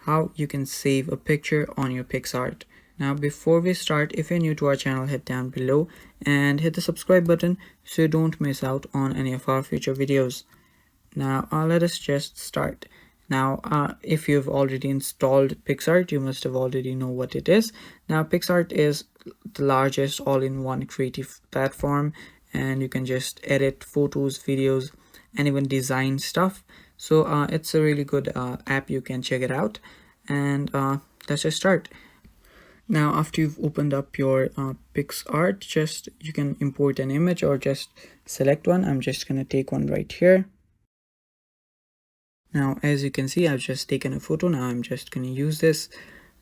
how you can save a picture on your Picsart. Now before we start, if you're new to our channel, hit down below and hit the subscribe button so you don't miss out on any of our future videos. Now let us just start. Now if you've already installed Picsart, you must have already know what it is. Now Picsart is the largest all-in-one creative platform, and you can just edit photos, videos, and even design stuff. So it's a really good app. You can check it out, and let's just start. Now after you've opened up your Picsart, just you can import an image or just select one. I'm just gonna take one right here. Now as you can see, I've just taken a photo. Now I'm just going to use this.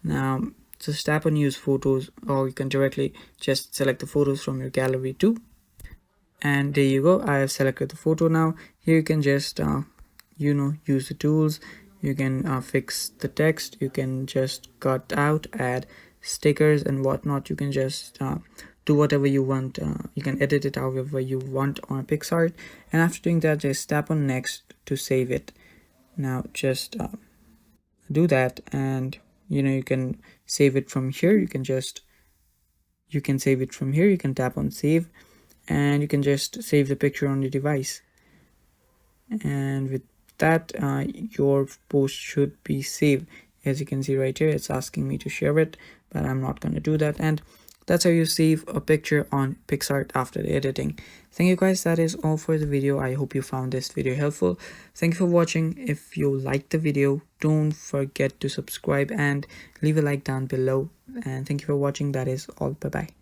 Now just tap on use photos, or you can directly just select the photos from your gallery too. And there you go, I have selected the photo. Now here you can just use the tools. You can fix the text, you can just cut out, add stickers and whatnot. You can just do whatever you want. You can edit it however you want on Picsart, and after doing that, just tap on next to save it. Now just do that, and you can save it from here. You can save it from here. You can tap on save, and you can just save the picture on your device. And with that, your post should be saved. As you can see right here, it's asking me to share it, but I'm not going to do that. And that's how you save a picture on Picsart after the editing. Thank you guys, that is all for the video. I hope you found this video helpful. Thank you for watching. If you liked the video, don't forget to subscribe and leave a like down below. And thank you for watching. That is all. Bye bye.